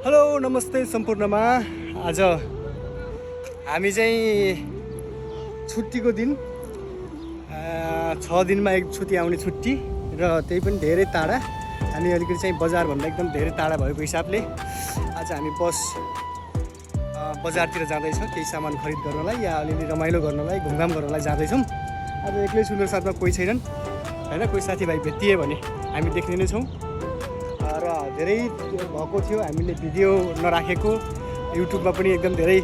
Hello नमस्ते सम्पूर्णमा। आज हामी चाहिँ छुट्टीको दिन 6 दिनमा एक छुट्टी आउने छुट्टी र त्यही पनि धेरै टाढा। हामी अलिकति चाहिँ बजारभन्दा एकदम धेरै टाढा भएको हिसाबले आज हामी बजारतिर जाँदैछौँ केही सामान खरिद गर्नलाई या अलिअलि रमाइलो गर्नलाई घुमघाम गर्नलाई जाँदैछौँ। आज एक्लै छु, मेरो साथमा कोही छैनन् होइन। कोही साथीभाइ भेटिए भने हामी देख्ने नै छौँ र धेरै भएको थियो हामीले भिडियो नराखेको। युट्युबमा पनि एकदम धेरै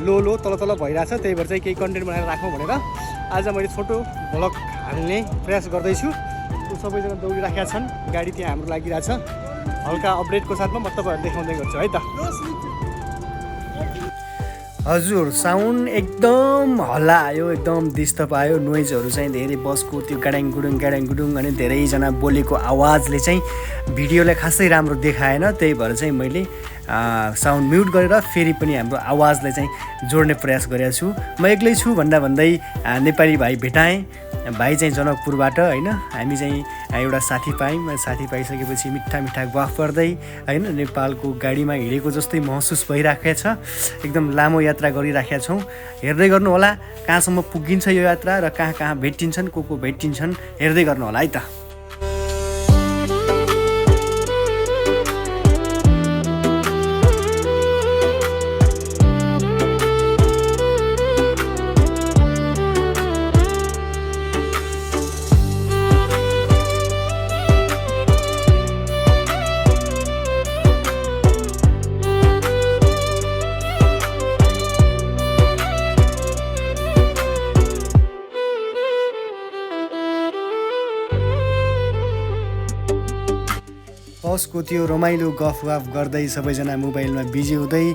लो तल भइरहेछ, त्यही भएर चाहिँ केही कन्टेन्ट बनाएर राखौँ भनेर आज मैले छोटो भ्लग हाल्ने प्रयास गर्दैछु। सबैजना दौडिराखेका छन्, गाडी त्यहाँ हाम्रो लागिरहेछ। हल्का अपडेटको साथमा म तपाईँहरू देखाउँदै गर्छु है त। हजुर, साउन्ड एकदम हल्ला आयो, एकदम डिस्टर्ब आयो। नोइजहरू चाहिँ धेरै, बसको त्यो गाडाङ गुडुङ अनि धेरैजना बोलेको आवाजले चाहिँ भिडियोलाई खासै राम्रो देखाएन। त्यही भएर चाहिँ मैले साउन्ड म्युट गरेर फेरि पनि हाम्रो आवाजलाई चाहिँ जोड्ने प्रयास गरेको छु। म एक्लै छु भन्दै नेपाली भाइ भेटाएँ। भाइ चाहिँ जनकपुरबाट होइन। हामी चाहिँ एउटा साथी पायौँ। साथी पाइसकेपछि मिठा गफ गर्दै होइन नेपालको गाडीमा हिँडेको जस्तै महसुस भइराखेको छ। एकदम लामो यात्रा गरिराखेका छौँ। हेर्दै गर्नु होला कहाँसम्म पुगिन्छ यो यात्रा र कहाँ भेटिन्छन्, को भेटिन्छन्, हेर्दै गर्नु होला है त। बसको त्यो रमाइलो गफ गर्दै सबैजना मोबाइलमा बिजी हुँदै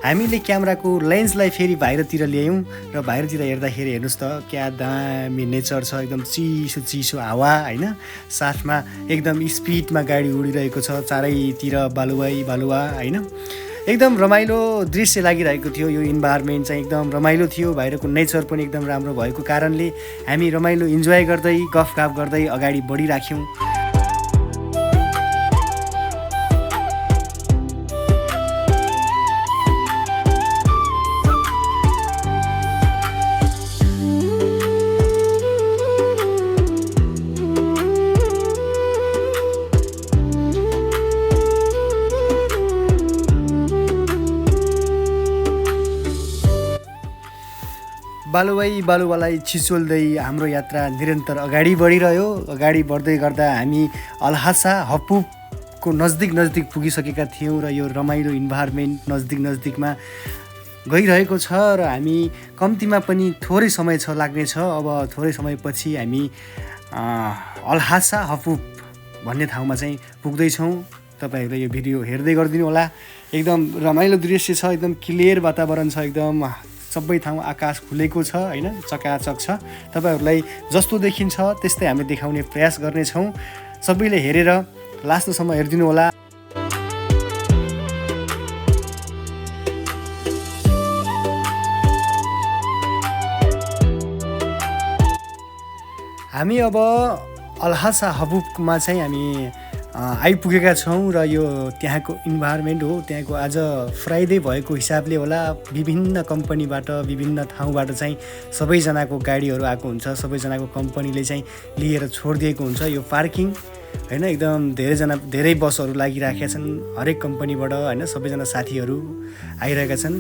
हामीले क्यामेराको लेन्सलाई फेरि बाहिरतिर ल्यायौँ र बाहिरतिर हेर्दाखेरि हेर्नुहोस् त क्या दामी नेचर छ। एकदम चिसो हावा होइन, साथमा एकदम स्पिडमा गाडी उडिरहेको छ। चारैतिर बालुवा होइन, एकदम रमाइलो दृश्य लागिरहेको थियो। यो इन्भाइरोमेन्ट चाहिँ एकदम रमाइलो थियो। बाहिरको नेचर पनि एकदम राम्रो भएको कारणले हामी रमाइलो इन्जोय गर्दै गफगाफ गर्दै अगाडि बढिराख्यौँ। बालुवालाई छिचोल्दै हाम्रो यात्रा निरन्तर अगाडि बढिरह्यो। अगाडि बढ्दै गर्दा हामी अल्हासा हपुपको नजिक पुगिसकेका थियौँ र यो रमाइलो इन्भाइरोमेन्ट नजिकमा गइरहेको छ र हामी कम्तीमा पनि थोरै समय लाग्नेछ। अब थोरै समयपछि हामी अल्हासा हपुप भन्ने ठाउँमा चाहिँ पुग्दैछौँ। तपाईँहरूले यो भिडियो हेर्दै गरिदिनु होला। एकदम रमाइलो दृश्य छ, एकदम क्लियर वातावरण छ, एकदम सबै ठाउँ आकाश खुलेको छ होइन, चकाचक छ। तपाईँहरूलाई जस्तो देखिन्छ त्यस्तै हामी देखाउने प्रयास गर्नेछौँ। सबैले हेरेर लास्टसम्म हेरिदिनु होला। हामी अब अल्हासा हपुपमा चाहिँ हामी आइपुगेका छौँ र यो त्यहाँको इन्भाइरोमेन्ट हो। त्यहाँको आज फ्राइडे भएको हिसाबले होला विभिन्न कम्पनीबाट विभिन्न ठाउँबाट चाहिँ सबैजनाको गाडीहरू आएको हुन्छ। सबैजनाको कम्पनीले चाहिँ लिएर छोडिदिएको हुन्छ यो पार्किङ होइन। एकदम धेरै बसहरू लागिराखेका छन् हरेक कम्पनीबाट होइन। सबैजना साथीहरू आइरहेका छन्।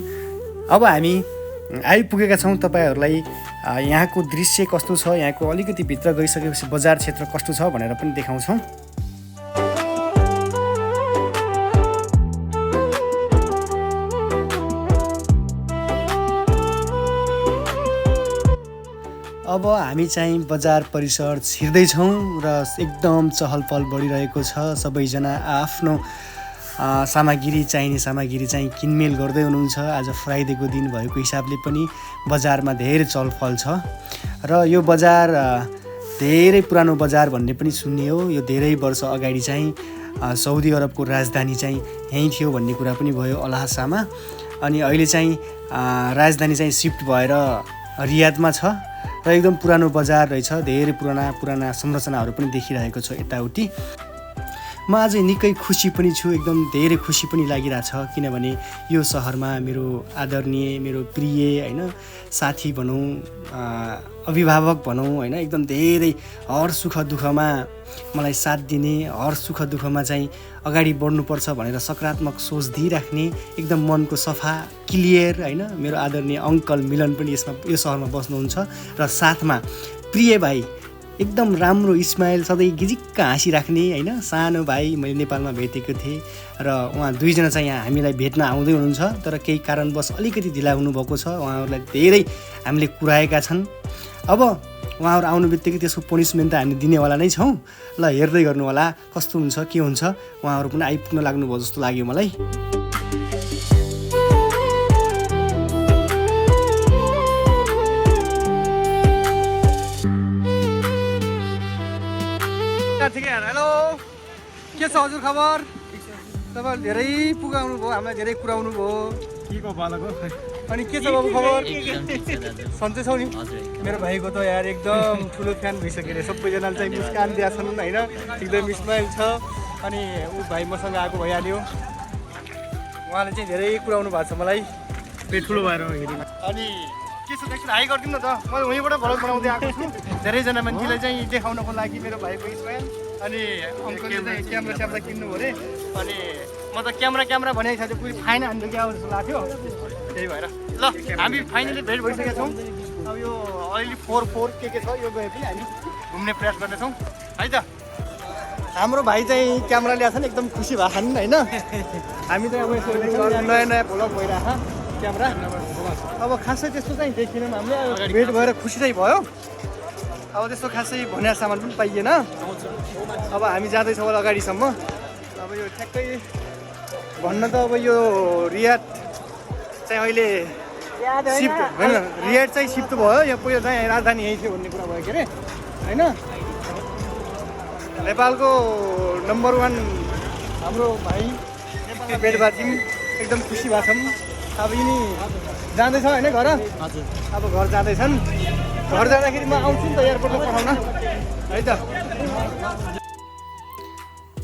अब हामी आइपुगेका छौँ। तपाईँहरूलाई यहाँको दृश्य कस्तो छ, यहाँको अलिकति भित्र गइसकेपछि बजार क्षेत्र कस्तो छ भनेर पनि देखाउँछौँ। अब हामी चाहिँ बजार परिसर छिर्दैछौँ र एकदम चहल पहल बढिरहेको छ। सबैजना आफ्नो चाहिने सामग्री चाहिँ किनमेल गर्दै हुनुहुन्छ। आज फ्राइडेको दिन भएको हिसाबले पनि बजारमा धेरै चहलपहल छ र यो बजार धेरै पुरानो बजार भन्ने पनि सुनियो। यो धेरै वर्ष अगाडि चाहिँ साउदी अरबको राजधानी चाहिँ यहीँ थियो भन्ने कुरा पनि भयो अल्हासामा। अनि अहिले चाहिँ राजधानी चाहिँ सिफ्ट भएर रियादमा छ र एकदम पुरानो बजार रहेछ। धेरै पुराना संरचनाहरू पनि देखिरहेको छ यताउति। म आज निकै खुसी पनि छु, एकदम धेरै खुसी पनि लागिरहेछ, किनभने यो सहरमा मेरो आदरणीय, मेरो प्रिय होइन साथी भनौँ, अभिभावक भनौँ होइन, एकदम धेरै हर सुख दुःखमा मलाई साथ दिने, हर सुख दुःखमा चाहिँ अगाडि बढ्नुपर्छ भनेर सकारात्मक सोच दिइराख्ने, एकदम मनको सफा क्लियर होइन मेरो आदरणीय अङ्कल मिलन पनि यो सहरमा बस्नुहुन्छ र साथमा प्रिय भाइ एकदम राम्रो स्माइल सधैँ गिजिक्क हाँसिराख्ने होइन सानो भाइ मैले नेपालमा भेटेको थिएँ र उहाँ दुईजना चाहिँ यहाँ हामीलाई भेट्न आउँदै हुनुहुन्छ, तर केही कारणवश अलिकति ढिला हुनुभएको छ। उहाँहरूलाई धेरै हामीले कुराएका छन्। अब उहाँहरू आउनु बित्तिकै त्यसको पनिसमेन्ट त हामी दिनेवाला नै छौँ। ल हेर्दै गर्नु होला कस्तो हुन्छ के हुन्छ। उहाँहरू पनि आइपुग्न लाग्नुभयो जस्तो लाग्यो मलाई। हेलो, के छ हजुर खबर? तपाईँहरू धेरै पुगाउनु भयो, हामीलाई धेरै कुराउनु भयो। के को बालको अनि के छ बाबु खबर? सन्चै छौ नि? मेरो भाइको त यार एकदम ठुलो फ्यान भइसक्यो अरे, सबैजनाले चाहिँ मुस्कान दिएका छन् होइन, एकदम स्माइल छ। अनि ऊ भाइ मसँग आएको भइहाल्यो, उहाँले चाहिँ धेरै कुराउनु भएको छ मलाई, पेट ठुलो भएर अनि के छ एकछिन हाई गरिदिउँ न त। मैले वहीँबाट भ्लग बनाउँदै आएको छु, धेरैजना मान्छेलाई चाहिँ देखाउनको लागि मेरो भाइको स्माइल। अनि अङ्कलले चाहिँ क्यामेरा किन्नु भयो अरे, अनि म त क्यामेरा भनेको छ पुरै फाइन हान्नु क्या जस्तो लाग्थ्यो, त्यही भएर ल हामी फाइनली भेट भइसकेका छौँ। अब यो अलिअलि 4-4 के छ यो गए पनि हामी घुम्ने प्रयास गर्नेछौँ है त। हाम्रो भाइ चाहिँ क्यामेरा ल्याएको छ नि, एकदम खुसी भएको नि होइन। हामी चाहिँ अब यसो नयाँ नयाँ भ्लग भइरहेको क्यामेरा, अब खासै त्यस्तो चाहिँ देखिनौँ हामीले, भेट भएर खुसी चाहिँ भयो। अब त्यस्तो खासै भन्या सामान पनि पाइएन। अब हामी जाँदैछौँ होला अगाडिसम्म। अब यो ठ्याक्कै भन्न त अब यो रियाद चाहिँ अहिले सिफ्ट होइन, रियाद चाहिँ सिफ्ट भयो, यो पहिला चाहिँ राजधानी यहीँ थियो भन्ने कुरा भयो के अरे होइन। नेपालको नम्बर 1 हाम्रो भाइ नेपालमा भेट भएको थियौँ, एकदम खुसी भएको छौँ। अब यिनी जाँदैछ होइन घर, अब घर जाँदैछन्। घर जाँदाखेरि म आउँछु नि त एयरपोर्टमा पठाउन है त।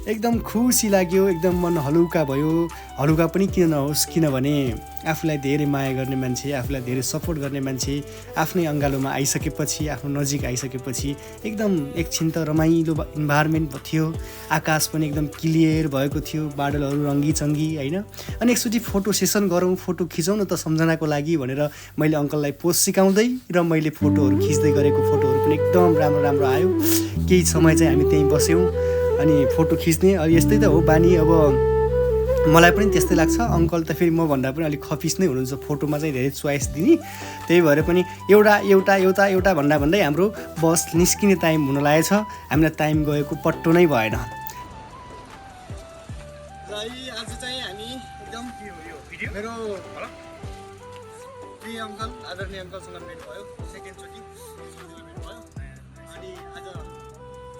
एकदम खुसी लाग्यो, एकदम मन हलुका भयो। हलुका पनि किन नहोस्, किनभने आफूलाई धेरै माया गर्ने मान्छे, आफूलाई धेरै सपोर्ट गर्ने मान्छे आफ्नै अङ्गालोमा आइसकेपछि, आफ्नो नजिक आइसकेपछि एकदम एकछिन त रमाइलो इन्भाइरोमेन्ट थियो। आकाश पनि एकदम क्लियर भएको थियो, बादलहरू रङ्गी-चङ्गी होइन। अनि एकचोटि फोटो सेसन गरौँ, फोटो खिचौँ न त सम्झनाको लागि भनेर मैले अङ्कललाई पोज सिकाउँदै र मैले फोटोहरू खिच्दै गरेको फोटोहरू पनि एकदम राम्रो आयो। केही समय चाहिँ हामी त्यहीँ बस्यौँ अनि फोटो खिच्ने यस्तै त हो बानी। अब मलाई पनि त्यस्तै लाग्छ, अङ्कल त फेरि म भन्दा पनि अलिक खपिस नै हुनुहुन्छ, फोटोमा चाहिँ धेरै चोइस दिने। त्यही भएर पनि एउटा भन्दै हाम्रो बस निस्किने टाइम हुन लागेछ। हामीलाई टाइम गएको पट्टो नै भएन। आज चाहिँ हामी एकदम मेरो प्रिय अङ्कल आदरणीय अङ्कलसँग भेट भयो, सेकेन्डचोटि भेट भयो। अनि आज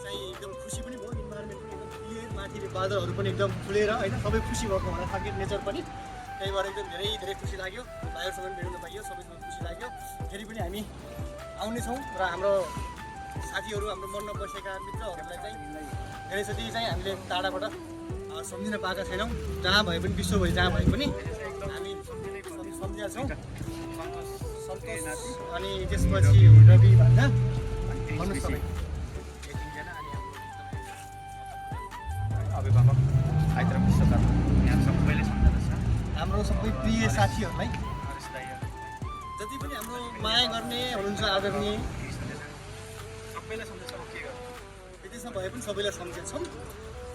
चाहिँ एकदम खुसी पनि भयो, इन्भाइरोमेन्ट पनि एकदम क्लियर, माथिले बादलहरू पनि एकदम खुलेर होइन, सबै खुसी भएको हुन सक्यो, नेचर पनि। त्यही भएर एकदम धेरै खुसी लाग्यो, भाइहरूसँग पनि भेट्न पाइयो, सबैसँग खुसी लाग्यो। फेरि पनि हामी आउनेछौँ र हाम्रो साथीहरू, हाम्रो मनमा बसेका मित्रहरूलाई चाहिँ धेरैचोटि चाहिँ हामीले टाढाबाट सम्झिन पाएका छैनौँ। जहाँ भए पनि विश्वभरि जहाँ भए पनि हामी सम्झिएका छौँ। सन्तोष अनि त्यसपछि रवि भन्दा भन्नुहोस् तपाईँ अभिभावक आइतरा विश्वकर्म यहाँ सबैले सम्झना छ। हाम्रो सबै प्रिय साथीहरूलाई जति पनि हाम्रो माया गर्ने हुनुहुन्छ आदरणीय सबैलाई सम्झेछौँ। के गर्नु, विदेशमा भए पनि सबैलाई सम्झेछौँ।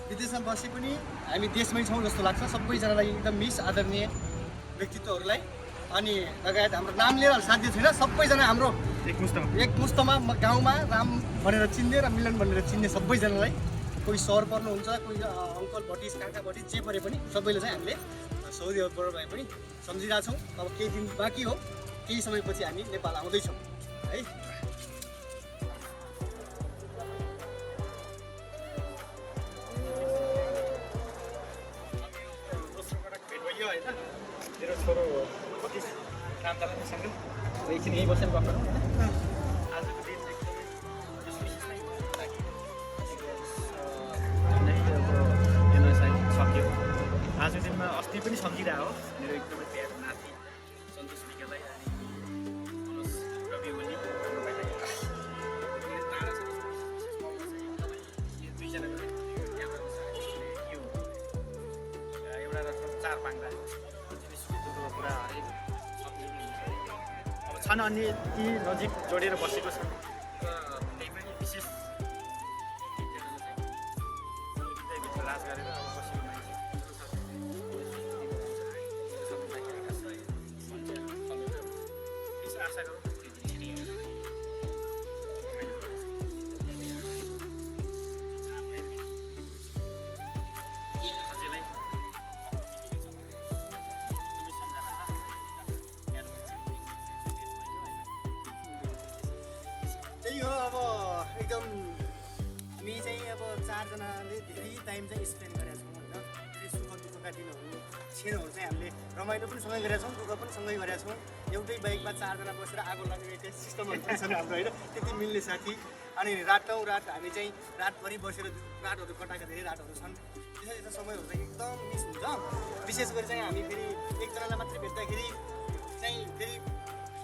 विदेशमा बसे पनि हामी देशमै छौँ जस्तो लाग्छ। सबैजनालाई एकदम मिस आदरणीय व्यक्तित्वहरूलाई अनि लगायत हाम्रो नाम लिएर साथी छैन, सबैजना हाम्रो एक मुस्तमा गाउँमा राम भनेर चिन्ने र मिलन भनेर चिन्ने सबैजनालाई, कोही सहर पर्नुहुन्छ, कोही अङ्कल भटिज काका भटिज जे परे पनि सबैले चाहिँ हामीले साउदी अरबबाट भए पनि सम्झिरहेछौँ। अब केही दिन बाँकी हो, केही समयपछि हामी नेपाल आउँदैछौँ है। मेरो छोरो भटिज रामदासँग एकछिन यहीँ बसेर गफ गरौँ होइन। आजको दिन एकदमै विशेष नै त्यही पनि सम्झिरहेको हो मेरो एकदमै प्यारो नाति सन्तोष विज्ञलाई अनि मनोज रवि ओली हाम्रो भाइलाई टाढा छ यो दुईजनाको एउटा र चार पाङ्रा सुखको कुरा हरेक सम्झिने अब छन् अन्य ती नजिक जोडेर बसेको छन् र त्यही पनि विशेष हृदयभित्र राज गरेर अब बसेको मान्छे आशा गरौँ त्यही हो अब एकदम हामी चाहिँ अब चारजनाले धेरै टाइम चाहिँ स्पेन्ड गरेका छौँ होइन धेरै सुख दुःखका दिनहरू क्षणहरू चाहिँ हामीले रमाइलो पनि सँगै गरेका छौँ दुःख पनि सँगै गरेका छौँ एउटै बाइकमा चारजना बसेर आगो लाग्ने चाहिँ सिस्टमहरू पनि छन् हाम्रो होइन त्यति मिल्ने साथी अनि रातौँ रात हामी चाहिँ रातभरि बसेर रातहरू कटाएका धेरै रातहरू छन् त्यस्तो त्यस्तो समयहरू चाहिँ एकदम मिस हुन्छ विशेष गरी चाहिँ हामी फेरि एकजनालाई मात्रै भेट्दाखेरि चाहिँ फेरि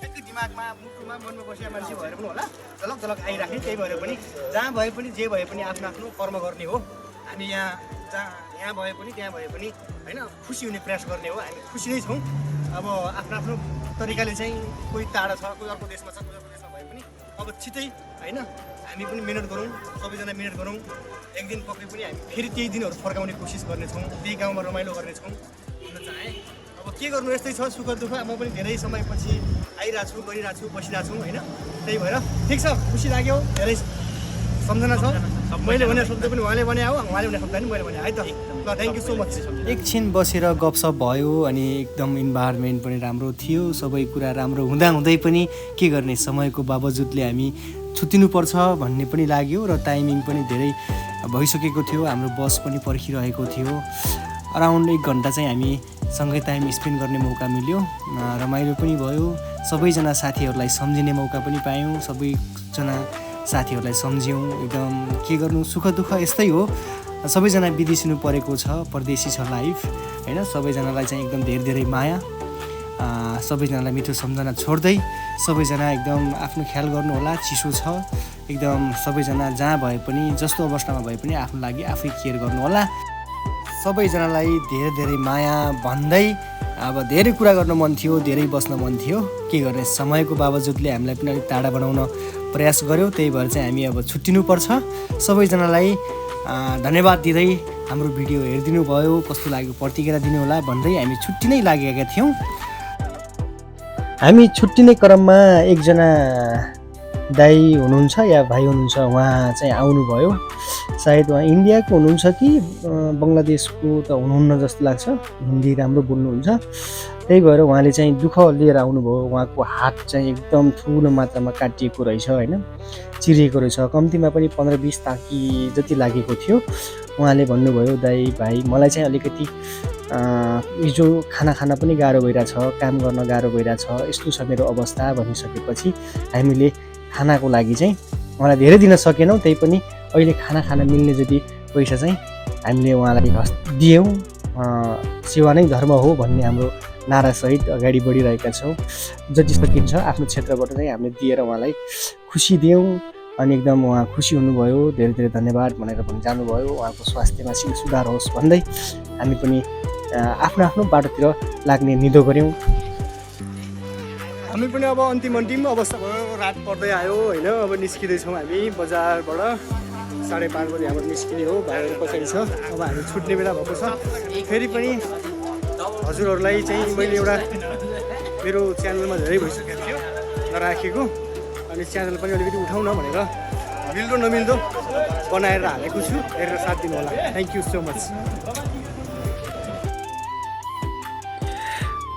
ठ्याक्कै दिमागमा मुटुमा मनमा बसेका मान्छे भएर पनि होला झलक झलक आइराख्ने त्यही भएर पनि जहाँ भए पनि जे भए पनि आफ्नो आफ्नो कर्म गर्ने हो हामी यहाँ भए पनि त्यहाँ भए पनि होइन खुसी हुने प्रयास गर्ने हो हामी खुसी नै छौँ अब आफ्नो आफ्नो तरिकाले चाहिँ कोही टाढा छ कोही अर्को देशमा छ कोही अर्को देशमा भए पनि अब छिटै होइन हामी पनि मिहिनेत गरौँ सबैजना मिहिनेत गरौँ एक दिन पक्कै पनि हामी फेरि त्यही दिनहरू फर्काउने कोसिस गर्नेछौँ त्यही गाउँमा रमाइलो गर्नेछौँ भन्न चाहे अब के गर्नु यस्तै छ सुख दुःख म पनि धेरै समयपछि आइरहेको छु गरिरहेको छु बसिरहेको छु होइन त्यही भएर ठिक छ खुसी लाग्यो धेरै सम्झना छ मैले भने शब्द पनि उहाँले भने हो उहाँले भने शब्द पनि मैले भने है त ल थ्याङ्क यू सो मच एकछिन बसेर गफसप भयो अनि एकदम इन्भाइरोमेन्ट पनि राम्रो थियो सबै कुरा राम्रो हुँदाहुँदै पनि के गर्ने समयको बावजुदले हामी छुट्टिनुपर्छ भन्ने पनि लाग्यो र टाइमिङ पनि धेरै भइसकेको थियो हाम्रो बस पनि पर्खिरहेको थियो अराउन्ड 1 घन्टा चाहिँ हामी सँगै टाइम स्पेन्ड गर्ने मौका मिल्यो रमाइलो पनि भयो सबैजना साथीहरूलाई सम्झिने मौका पनि पायौँ सबैजना साथीहरूलाई सम्झ्यौँ एकदम के गर्नु सुख दुःख यस्तै हो सबैजना विदेशिनु परेको छ परदेशी छ लाइफ होइन सबैजनालाई चाहिँ एकदम धेरै धेरै माया सबैजनालाई मिठो सम्झना छोड्दै सबैजना एकदम आफ्नो ख्याल गर्नु होला चिसो छ एकदम सबैजना जहाँ भए पनि जस्तो अवस्थामा भए पनि आफ्नो लागि आफै केयर गर्नु होला सबैजनालाई धेरै धेरै माया भन्दै अब धेरै कुरा गर्न मन थियो धेरै बस्न मन थियो के गर्ने समयको बावजुदले हामीलाई पनि अलिक टाढा बनाउन प्रयास गर्यो त्यही भएर चाहिँ हामी अब छुट्टिनुपर्छ सबैजनालाई धन्यवाद दिँदै हाम्रो भिडियो हेरिदिनु भयो कस्तो लाग्यो प्रतिक्रिया दिनु होला भन्दै हामी छुट्टिनै लागेका थियौँ हामी छुट्टिने क्रममा एकजना दाइ हुनुहुन्छ या भाइ हुनुहुन्छ उहाँ चाहिँ आउनुभयो सायद उहाँ इन्डियाको हुनुहुन्छ कि बङ्गलादेशको त हुनुहुन्न जस्तो लाग्छ हिन्दी राम्रो बोल्नुहुन्छ त्यही भएर उहाँले चाहिँ दुःख लिएर आउनुभयो उहाँको हात चाहिँ एकदम ठुलो मात्रामा काटिएको रहेछ होइन चिरिएको रहेछ कम्तीमा पनि 15-20 ताकी जति लागेको थियो उहाँले भन्नुभयो दाइ भाइ मलाई चाहिँ अलिकति हिजो खाना खान पनि गाह्रो भइरहेछ काम गर्न गाह्रो भइरहेछ यस्तो छ मेरो अवस्था भनिसकेपछि हामीले खानाको लागि चाहिँ उहाँलाई धेरै दिन सकेनौँ त्यही पनि अहिले खाना खान मिल्ने जति पैसा चाहिँ हामीले उहाँलाई दियौँ सेवा नै धर्म हो भन्ने हाम्रो नारासहित अगाडि बढिरहेका छौँ जति सकिन्छ आफ्नो क्षेत्रबाट चाहिँ हामीले दिएर उहाँलाई खुसी दियौँ अनि एकदम उहाँ खुसी हुनुभयो धेरै धेरै धन्यवाद भनेर पनि जानुभयो उहाँको स्वास्थ्यमा शीघ्र सुधार होस् भन्दै हामी पनि आफ्नो आफ्नो बाटोतिर लाग्ने निधो गऱ्यौँ हामी पनि अब अन्तिम अवस्था भयो रात पर्दै आयो होइन अब निस्किँदैछौँ हामी बजारबाट 5:30 बजी हाम्रो निस्किने हो भाइहरू पछाडि छ अब हामी छुट्ने बेला भएको छ फेरि पनि हजुरहरूलाई चाहिँ मैले एउटा मेरो च्यानलमा धेरै भइसकेको थियो नराखेको अनि च्यानल पनि अलिकति उठाउन भनेर मिल्दो नमिल्दो बनाएर हालेको छु हेरेर साथ दिनु होला थ्याङ्क यू सो मच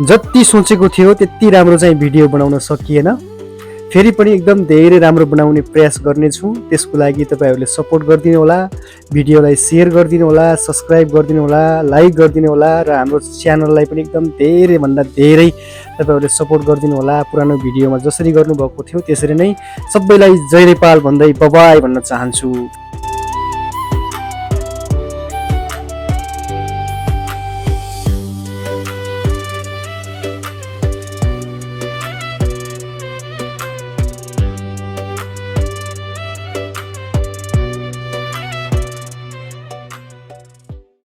जति सोचेको थियो त्यति राम्रो चाहिँ भिडियो बनाउन सकिएन फेरि पनि एकदम धेरै राम्रो बनाउने प्रयास गर्नेछु त्यसको लागि तपाईहरुले सपोर्ट गरिदिनु होला भिडियोलाई शेयर गरिदिनु होला सब्स्क्राइब गरिदिनु होला लाइक गरिदिनु होला र हाम्रो च्यानललाई पनि एकदम धेरै भन्दा धेरै तपाईहरुले सपोर्ट गरिदिनु होला पुरानो भिडियोमा जसरी गर्नुभएको थियो त्यसरी नै सबैलाई जय नेपाल भन्दै बाइ बाइ भन्न चाहन्छु।